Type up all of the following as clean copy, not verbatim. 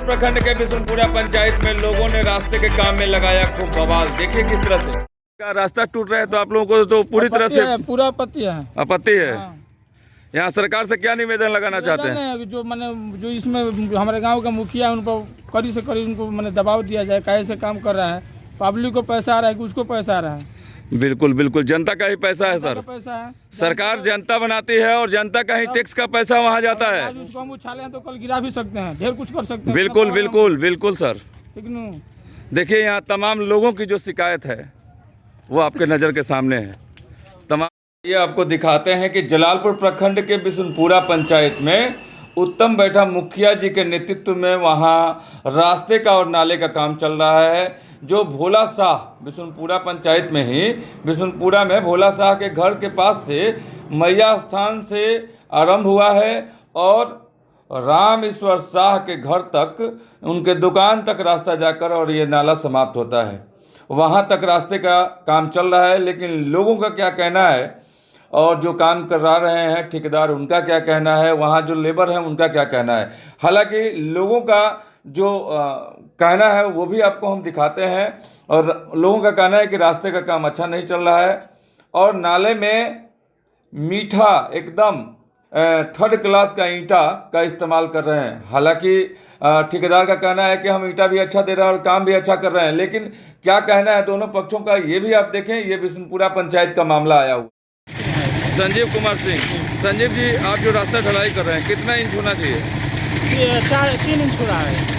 प्रखंड के बिशुनपुरा पंचायत में लोगों ने रास्ते के काम में लगाया खूब बवाल। देखिए किस तरह से का रास्ता टूट रहा है, तो आप लोगों को तो पूरी तरह से पूरा आपत्ति है। आपत्ति है। हाँ। यहाँ सरकार से क्या निवेदन लगाना चाहते हैं? जो मैंने जो इसमें हमारे गांव का मुखिया उन पर कड़ी से कड़ी उनको मैंने दबाव दिया जाए। कैसे काम कर रहा है, पब्लिक को पैसा आ रहा है, उसको पैसा आ रहा है। बिल्कुल बिल्कुल, जनता का ही पैसा है सर। पैसा है, सरकार जनता बनाती है और जनता का ही टैक्स का पैसा वहाँ जाता है। आज उसको हम उछाले हैं तो कल गिरा भी सकते हैं, ढेर कुछ कर सकते हैं। बिल्कुल बिल्कुल बिल्कुल सर। ठीक। देखिए यहाँ तमाम लोगों की जो शिकायत है वो आपके नज़र के सामने है। तमाम ये आपको दिखाते हैं कि जलालपुर प्रखंड के बिशुनपुरा पंचायत में उत्तम बैठा मुखिया जी के नेतृत्व में वहाँ रास्ते का और नाले का काम चल रहा है। जो भोला शाह बिशुनपुरा पंचायत में ही बिशुनपुरा में भोला शाह के घर के पास से मैया स्थान से आरंभ हुआ है और राम ईश्वर शाह के घर तक, उनके दुकान तक रास्ता जाकर और ये नाला समाप्त होता है। वहाँ तक रास्ते का काम चल रहा है, लेकिन लोगों का क्या कहना है और जो काम करा रहे हैं ठेकेदार उनका क्या कहना है, वहाँ जो लेबर हैं उनका क्या कहना है। हालांकि लोगों का जो कहना है वो भी आपको हम दिखाते हैं। और लोगों का कहना है कि रास्ते का काम अच्छा नहीं चल रहा है और नाले में मीठा एकदम थर्ड क्लास का ईंटा का इस्तेमाल कर रहे हैं। हालांकि ठेकेदार का कहना है कि हम ईंटा भी अच्छा दे रहे हैं और काम भी अच्छा कर रहे हैं, लेकिन क्या कहना है दोनों पक्षों का ये भी आप देखें। ये बिशुनपुरा पंचायत का मामला आया हुआ। संजीव कुमार सिंह, संजीव जी आप जो रास्ता ढलाई कर रहे हैं कितना इंच होना चाहिए? ये 3 इंच हो रहा है।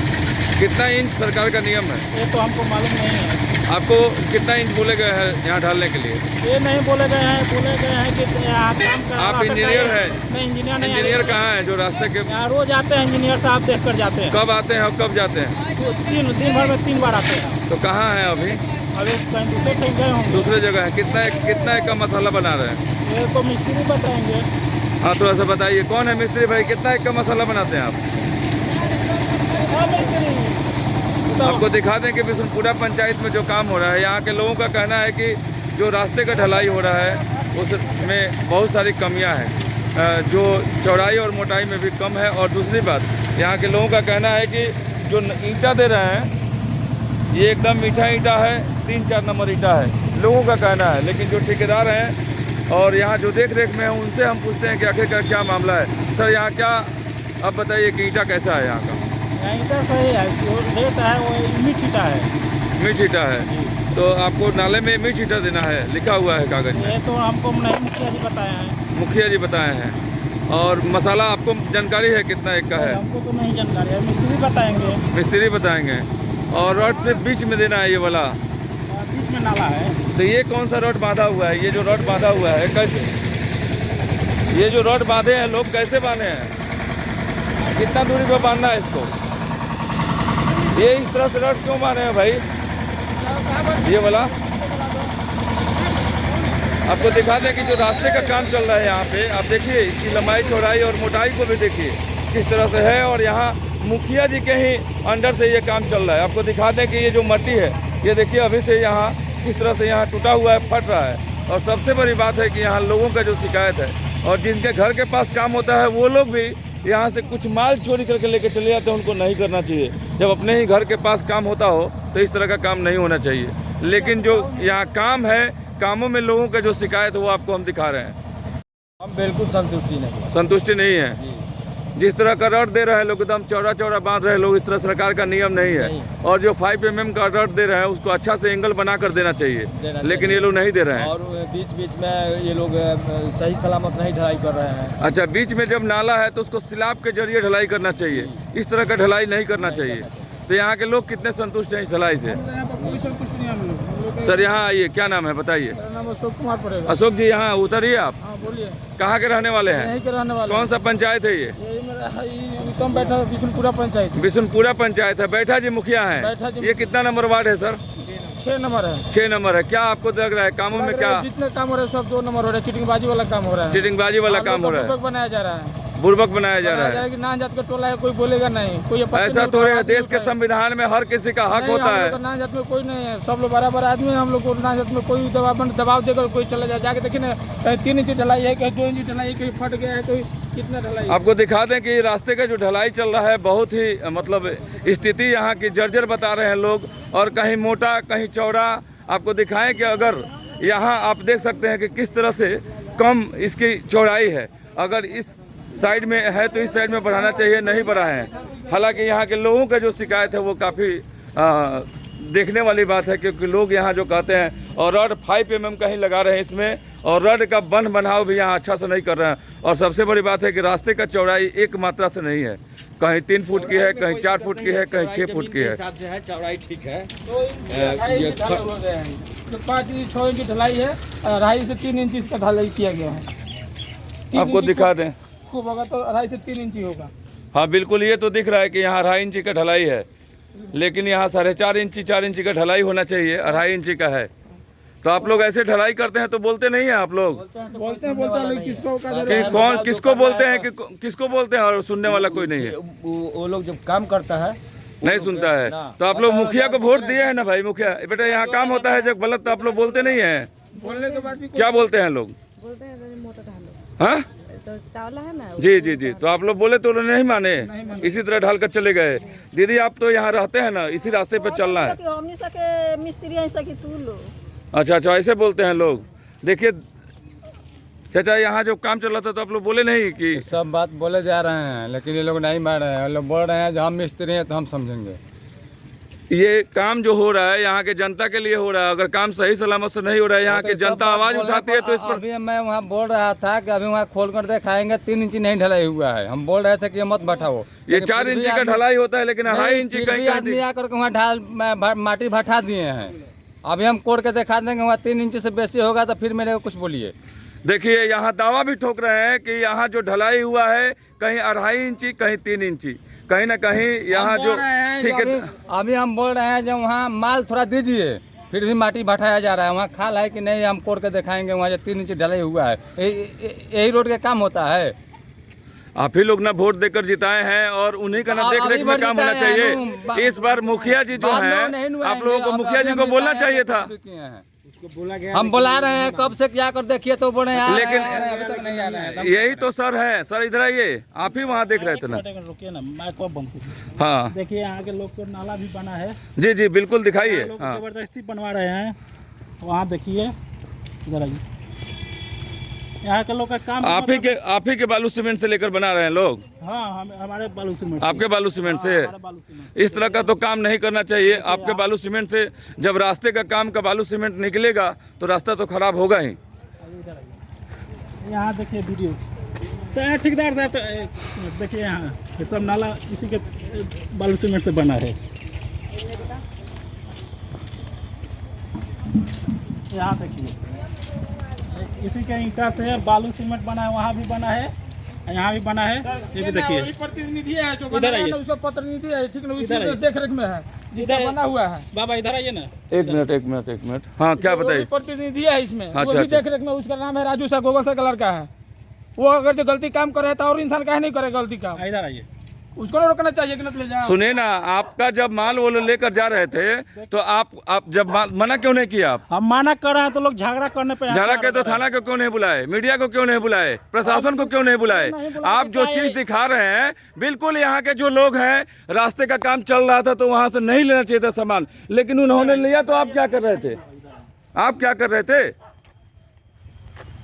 कितना इंच सरकार का नियम है? ये तो हमको मालूम नहीं है। आपको कितना इंच बोले गए हैं यहाँ ढालने के लिए? ये नहीं बोले गए हैं कि यहाँ काम कर। आप इंजीनियर हैं? नहीं, इंजीनियर नहीं। इंजीनियर कहाँ है जो रास्ते के? यहाँ रोज आते हैं इंजीनियर साहब, देख कर जाते हैं। कब आते हैं और कब जाते हैं? दिन भर में 3 बार आते हैं। तो कहाँ हैं अभी? कहीं दूसरे कहीं गए होंगे। दूसरे जगह है। कितना एक का मसाला बना रहे हैं? ये तो मिस्त्री बताएंगे। हाँ थोड़ा सा बताइए, कौन है मिस्त्री भाई, कितना एक का मसाला बनाते हैं आप? आपको दिखा दें कि बिशुनपुरा पंचायत में जो काम हो रहा है, यहाँ के लोगों का कहना है कि जो रास्ते का ढलाई हो रहा है उसमें बहुत सारी कमियाँ हैं, जो चौड़ाई और मोटाई में भी कम है। और दूसरी बात, यहाँ के लोगों का कहना है कि जो ईंटा दे रहे हैं ये एकदम मीठा ईंटा है, 3-4 नंबर ईंटा है, लोगों का कहना है। लेकिन जो ठेकेदार हैं और यहाँ जो देख रेख में हैं उनसे हम पूछते हैं कि आखिरकार क्या मामला है। सर यहाँ क्या आप बताइए कि ईंटा कैसा है यहाँ का? ईंटा सही है, जो रेट है वो मीठ ईंटा है। मीठ ईंटा है, तो आपको नाले में मीठ ईंटा देना है, लिखा हुआ है कागज में। ये तो हमको नहीं, मुखिया जी बताए हैं। मुखिया जी बताए हैं। और मसाला आपको जानकारी है कितना एक का है? हमको तो नहीं जानकारी है, मिस्त्री बताएंगे। मिस्त्री बताएंगे। और रॉड सिर्फ बीच में देना है, ये वाला बीच में नाला है। तो ये कौन सा रॉड बांधा हुआ है? ये जो रॉड बांधा हुआ है कैसे, ये जो रॉड बांधे हैं लोग कैसे बांधे हैं? कितना दूरी पर बांधना है इसको? ये इस तरह से रॉड क्यों बांधे हैं भाई? ये वाला आपको दिखा दें कि जो रास्ते का काम चल रहा है यहाँ पे, आप देखिए इसकी लंबाई चौड़ाई और मोटाई को भी देखिए किस तरह से है। और यहाँ मुखिया जी के ही अंडर से ये काम चल रहा है। आपको दिखा दें कि ये जो मट्टी है ये देखिए अभी से यहाँ किस तरह से यहाँ टूटा हुआ है, फट रहा है। और सबसे बड़ी बात है कि यहाँ लोगों का जो शिकायत है और जिनके घर के पास काम होता है वो लोग भी यहाँ से कुछ माल चोरी करके लेके चले जाते हैं। उनको नहीं करना चाहिए। जब अपने ही घर के पास काम होता हो तो इस तरह का काम नहीं होना चाहिए। लेकिन जो यहाँ काम है, कामों में लोगों का जो शिकायत है वो आपको हम दिखा रहे हैं। हम बिल्कुल संतुष्टि नहीं है। जिस तरह का रॉड दे रहे हैं लोग, एकदम चौड़ा चौड़ा बांध रहे हैं लोग, इस तरह सरकार का नियम नहीं है। और जो 5 mm का रॉड दे रहे हैं उसको अच्छा से एंगल बना कर देना चाहिए, लेकिन ये लोग नहीं दे रहे हैं। और बीच बीच में ये लोग सही सलामत नहीं ढलाई कर रहे हैं। अच्छा, बीच में जब नाला है तो उसको स्लैब के जरिए ढलाई करना चाहिए, इस तरह का ढलाई नहीं करना चाहिए। तो यहाँ के लोग कितने संतुष्ट हैं इस ढलाई से? कोई संतुष्ट नहीं हम लोग। सर यहाँ आइए, क्या नाम है बताइए? मेरा नाम अशोक कुमार पड़ेगा। अशोक जी यहाँ उतरिए आप। हाँ बोलिए। कहाँ के रहने वाले हैं? यहीं के रहने वाले। कौन सा पंचायत है ये? उत्तम बैठा बिशुनपुरा पंचायत। बिशुनपुरा पंचायत है। बैठा जी मुखिया है। ये कितना नंबर वार्ड है सर? 6 नंबर है। 6 नंबर है। क्या आपको लग रहा है कामों में क्या? जितने काम हो रहे हैं सब 2 नंबर हो रहे हैं। चिटिंगबाजी वाला काम हो रहा है। चिटिंगबाजी वाला काम हो रहा है। बनाया जा रहा है। बुर्बक बनाया जा रहा है कि ना जात का टोला है, कोई बोलेगा नहीं, कोई ऐसा तो है। देश के संविधान में हर किसी का हक होता है। ना जात में कोई नहीं है, सब लोग बराबर आदमी है। हम लोग को ना जात में कोई दबाव देकर कोई चला जाए। जाके देखिए ना, कहीं 3 इंच ढलाई है, कहीं 2 इंच ढलाई है, कहीं फट गया है, कोई कितना ढलाई? आपको दिखा दें कि रास्ते का जो ढलाई चल रहा है बहुत ही मतलब स्थिति यहाँ की जर्जर बता रहे हैं लोग, और कहीं मोटा कहीं चौड़ा। आपको दिखाएं कि अगर यहाँ आप देख सकते हैं कि किस तरह से कम इसकी चौड़ाई है। अगर इस साइड में है तो इस साइड में बढ़ाना चाहिए, नहीं बढ़ाए हैं। हालांकि यहाँ के लोगों का जो शिकायत है वो काफ़ी देखने वाली बात है, क्योंकि लोग यहाँ जो कहते हैं, और रड 5 mm कहीं लगा रहे हैं इसमें, और रड का बन बनाव भी यहाँ अच्छा से नहीं कर रहे हैं। और सबसे बड़ी बात है कि रास्ते का चौड़ाई एक मात्रा से नहीं है, कहीं 3 फुट की है, कहीं 4 फुट की है, कहीं 6 फुट की है। हिसाब से है, चौड़ाई ठीक है। 5 इंच 6 इंच ढलाई है, 2.5 से 3 इंच इसका ढलाई किया गया है। 3 आपको इंच दिखा दें, खूब होगा तो 2.5 से 3 इंच ही होगा। हाँ बिल्कुल, ये तो दिख रहा है कि यहाँ 2.5 इंची का ढलाई है, लेकिन यहाँ 4.5 इंची 4 इंची का ढलाई होना चाहिए, 2.5 इंची का है। तो आप लोग ऐसे ढलाई करते हैं तो बोलते नहीं हैं आप लोग बोलते हैं लेकिन किसको कि कौन किसको बोलते हैं, कि किसको बोलते हैं, और सुनने वाला कोई नहीं है, वो लोग जब काम करता है नहीं सुनता है। तो आप लोग मुखिया को वोट दिए हैं ना भाई, मुखिया बेटा यहाँ काम होता है जब गलत, तो आप लोग बोलते नहीं हैं। बोलने के बाद भी क्या बोलते हैं लोग? बोलते हैं मोटर ढालो, हाँ तो चावला है ना। जी जी जी, तो आप लोग बोले तो उन्होंने नहीं माने, इसी तरह ढाल कर चले गए। दीदी आप तो यहाँ रहते हैं ना, इसी रास्ते पर चलना है। हमने सके मिस्त्री हैं सके तू लो। अच्छा अच्छा, ऐसे बोलते हैं लोग। देखिए चाचा, यहाँ जो काम चल रहा था तो आप लोग बोले नहीं कि सब बात बोले जा रहे हैं, लेकिन ये लोग नहीं मान रहे हैं। लोग बोल रहे हैं जो हम मिस्त्री हैं तो हम समझेंगे। ये काम जो हो रहा है यहाँ के जनता के लिए हो रहा है। अगर काम सही सलामत से नहीं हो रहा है, यहाँ की जनता आवाज उठाती है तो इस पर। अभी मैं वहाँ बोल रहा था कि अभी वहाँ खोल कर दिखाएंगे 3 इंची नहीं ढलाई हुआ है। हम बोल रहे थे कि ये मत बैठाओ। ये 4 इंची का ढलाई होता है, लेकिन 2.5 इंची कहीं आदमी आकर के वहाँ ढाल माटी बैठा दिए हैं। अभी हम कोड के दिखा देंगे, वहाँ 3 इंच से बेसी होगा तो फिर मेरे को कुछ बोलिए। देखिए यहाँ दावा भी ठोक रहे हैं कि यहाँ जो ढलाई हुआ है कहीं 2.5 इंची कहीं 3 इंची, कहीं ना कहीं यहाँ जो ठीक है। अभी हम बोल रहे हैं जब वहाँ माल थोड़ा दीजिए, फिर भी माटी बैठाया जा रहा है। वहाँ खाल है कि नहीं हम कोड के दिखाएंगे, वहाँ जो 3 इंच ढलाई हुआ है। यही रोड का काम होता है। आप ही लोग ना वोट देकर जिताए हैं, और उन्हीं का ना देख रेख में काम होना चाहिए। इस बार मुखिया जी जो हैं, आप लोगों को मुखिया जी को बोलना चाहिए था। हम बुला रहे हैं कब से, क्या कर देखिए तो बोले लेकिन अभी तक नहीं आ रहे हैं। यही तो सर है। सर इधर आइए, आप ही वहाँ देख रहे थे ना। रुकिए ना, मैं कब बंद। हाँ देखिए यहाँ के लोग को नाला भी बना है। जी जी बिल्कुल दिखाइए। लोग हाँ जबरदस्ती बनवा रहे हैं। वहाँ देखिए, इधर आइए, यहाँ के लोग का काम। आप ही के बालू सीमेंट से लेकर बना रहे हैं लोग। हाँ, हमारे बालू सीमेंट। आपके बालू सीमेंट से? इस तरह का तो काम नहीं करना चाहिए। आपके बालू सीमेंट से जब रास्ते का काम का बालू सीमेंट निकलेगा तो रास्ता तो खराब होगा ही। यहाँ देखिए वीडियो तो ठेकेदार साहब, तो देखिए यहाँ ये सब नाला इसी के बालू सीमेंट से बना है। यहाँ देखिए इसी के ईंटा से बालू सीमेंट बना है, वहाँ भी बना है, यहाँ भी बना है। ये भी देखिए प्रतिनिधि है जो बना है ना, उसका प्रतिनिधि है, ठीक ना, उसी देख रेख में है, इधर बना हुआ है। बाबा इधर आइए ना। एक मिनट। हाँ क्या बताइए? प्रतिनिधि है इसमें, अच्छा, वो भी देख रेख में। उसका नाम है राजू सा, गोगल सा कलर का है। वो अगर जो गलती काम करे तो और इंसान काहे नहीं करे गलती काम। इधर आइए, उसको नहीं रोकना चाहिए कि न ले जाओ। सुने ना, आपका जब माल वो लोग लेकर जा रहे थे तो आप जब मना क्यों नहीं किया? आप हम मना कर रहे हैं तो लोग झगड़ा करने पे। झगड़ा के तो थाना को क्यों नहीं बुलाए, मीडिया को क्यों नहीं बुलाए, प्रशासन को क्यों नहीं बुलाए? आप जो चीज दिखा रहे हैं, बिल्कुल यहाँ के जो लोग हैं, रास्ते का काम चल रहा था तो वहाँ से नहीं लेना चाहिए था सामान, लेकिन उन्होंने लिया। तो आप क्या कर रहे थे? आप क्या कर रहे थे?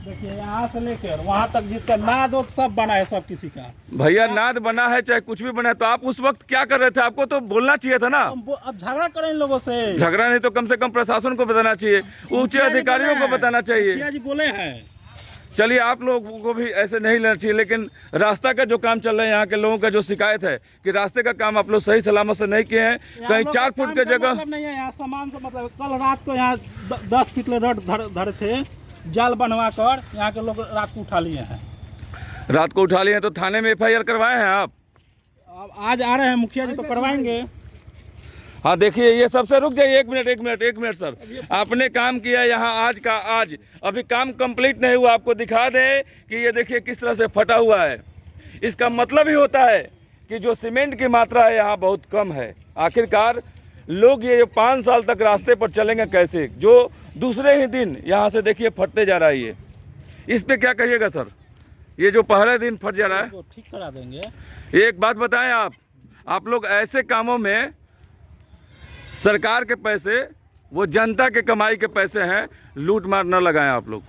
देखिए यहाँ से लेकर वहाँ तक जिसका नाद सब बना है, सब किसी का। भैया नाद बना है चाहे कुछ भी बना है, तो आप उस वक्त क्या कर रहे थे? आपको तो बोलना चाहिए था ना। अब झगड़ा करें इन लोगों से। झगड़ा नहीं तो कम से कम प्रशासन को बताना चाहिए, ऊंचे अधिकारियों को बताना चाहिए। जी बोले हैं। चलिए आप लोगों को भी ऐसे नहीं लेना चाहिए, लेकिन रास्ता का जो काम चल रहा है, यहाँ के लोगों का जो शिकायत है कि रास्ते का काम आप लोग सही सलामत से नहीं किए हैं। कहीं 4 फुट की जगह मतलब नहीं है यहाँ सामान से, मतलब कल रात को यहाँ 10 फीट रड धरे थे, जाल बनवा कर यहाँ के लोग रात को उठा लिए हैं। रात को उठा लिए हैं तो थाने में FIR करवाए हैं आप? अब आज आ रहे हैं मुखिया जी तो करवाएंगे। हाँ देखिए, ये सबसे रुक जाइए, एक मिनट सर। आपने काम किया यहाँ आज का आज, अभी काम कंप्लीट नहीं हुआ। आपको दिखा दें कि ये देखिए किस तरह से फटा हुआ है। इसका मतलब ही होता है कि जो सीमेंट की मात्रा है यहाँ बहुत कम है। आखिरकार लोग ये 5 साल तक रास्ते पर चलेंगे कैसे, जो दूसरे ही दिन यहाँ से देखिए फटते जा रहा है ये। इस पे क्या कहिएगा सर? ये जो पहले दिन फट जा रहा है, इसको ठीक करा देंगे। एक बात बताएं आप लोग ऐसे कामों में सरकार के पैसे, वो जनता के कमाई के पैसे हैं, लूट मार न लगाएं आप लोग,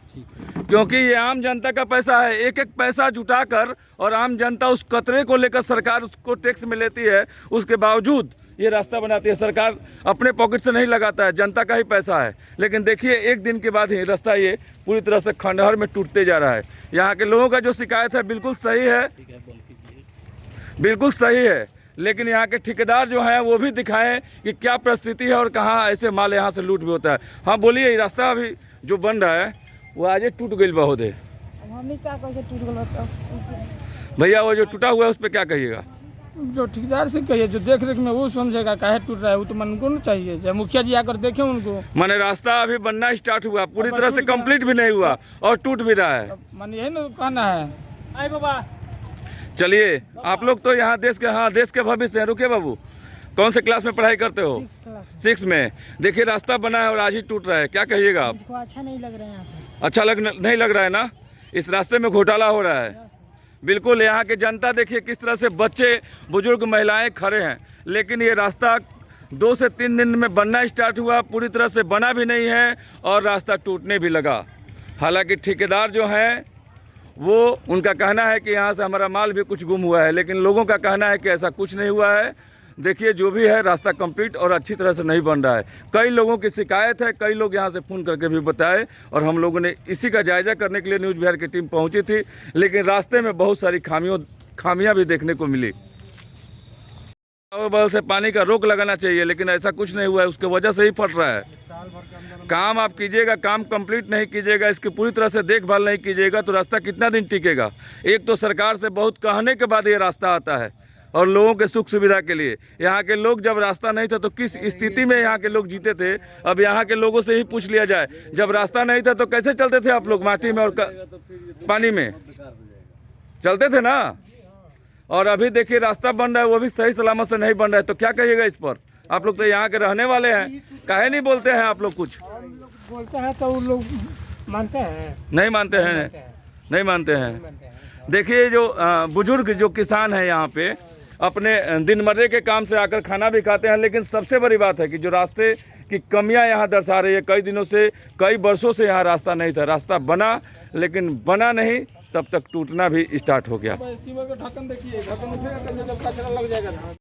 क्योंकि ये आम जनता का पैसा है। एक एक पैसा जुटाकर और आम जनता उस कचरे को लेकर सरकार उसको टैक्स में लेती है, उसके बावजूद ये रास्ता बनाती है। सरकार अपने पॉकेट से नहीं लगाता है, जनता का ही पैसा है। लेकिन देखिए एक दिन के बाद ही रास्ता ये पूरी तरह से खंडहर में टूटते जा रहा है। यहाँ के लोगों का जो शिकायत है बिल्कुल सही है, बिल्कुल सही है, लेकिन यहाँ के ठेकेदार जो हैं वो भी दिखाएं कि क्या परिस्थिति है और कहाँ ऐसे माल यहाँ से लूट भी होता है। हाँ बोलिए, ये रास्ता अभी जो बन रहा है वो आज टूट गई बहुत है। अब हमें क्या कह के टूट गल बताओ। भैया वो जो टूटा हुआ है उस पर क्या कहिएगा? जो ठेकेदार से कहिए, जो देख रेख में वो समझेगा काहे टूट रहा है, वो तो मन को नहीं चाहिए। चाहे मुखिया जी आकर देखें उनको। माने रास्ता अभी बनना स्टार्ट हुआ, पूरी तरह से कंप्लीट भी नहीं हुआ और टूट भी रहा है। मन यही ना कहना है। आई बाबा, चलिए, आप लोग तो यहाँ देश के भविष्य हैं। रुके बाबू, कौन से क्लास में पढ़ाई करते हो? 6 में। देखिए रास्ता बना है और आज ही टूट रहा है, क्या कहिएगा आप? अच्छा नहीं लग रहा है यहाँ पे। अच्छा नहीं लग रहा है ना? इस रास्ते में घोटाला हो रहा है। बिल्कुल, यहाँ के जनता देखिए किस तरह से बच्चे, बुजुर्ग, महिलाएं खड़े हैं, लेकिन ये रास्ता 2 से 3 दिन में बनना स्टार्ट हुआ, पूरी तरह से बना भी नहीं है और रास्ता टूटने भी लगा। हालांकि ठेकेदार जो हैं वो, उनका कहना है कि यहाँ से हमारा माल भी कुछ गुम हुआ है, लेकिन लोगों का कहना है कि ऐसा कुछ नहीं हुआ है। देखिए जो भी है, रास्ता कंप्लीट और अच्छी तरह से नहीं बन रहा है। कई लोगों की शिकायत है, कई लोग यहाँ से फ़ोन करके भी बताए और हम लोगों ने इसी का जायज़ा करने के लिए न्यूज़ बिहार की टीम पहुँची थी, लेकिन रास्ते में बहुत सारी खामियां भी देखने को मिली। बल से पानी का रोक लगाना चाहिए, लेकिन ऐसा कुछ नहीं हुआ है, उसकी वजह से ही फट रहा है। काम आप कीजिएगा, काम कंप्लीट नहीं कीजिएगा, इसकी पूरी तरह से देखभाल नहीं कीजिएगा तो रास्ता कितना दिन टिकेगा? एक तो सरकार से बहुत कहने के बाद ये रास्ता आता है और लोगों के सुख सुविधा के लिए। यहाँ के लोग, जब रास्ता नहीं था तो किस स्थिति में यहाँ के लोग जीते थे, अब यहाँ के लोगों से ही पूछ लिया जाए। जब रास्ता नहीं था तो कैसे चलते थे आप लोग? माटी में और पानी में चलते थे ना। और अभी देखिए रास्ता बन रहा है, वो भी सही सलामत से नहीं बन रहा है, तो क्या कहिएगा इस पर? आप लोग तो यहाँ के रहने वाले हैं, काहे नहीं बोलते हैं आप लोग? कुछ बोलते हैं तो उन लोग मानते हैं, नहीं मानते हैं, नहीं मानते हैं। देखिए जो बुजुर्ग जो किसान हैं यहाँ पे, अपने दिनमर्रे के काम से आकर खाना भी खाते हैं, लेकिन सबसे बड़ी बात है कि जो रास्ते की कमियां यहाँ दर्शा रही है। कई दिनों से, कई वर्षों से यहाँ रास्ता नहीं था, रास्ता बना लेकिन बना नहीं, तब तक टूटना भी स्टार्ट हो गया। ढक्कन देखिए, ढक्कन उठेगा जब कचरा लग जाएगा।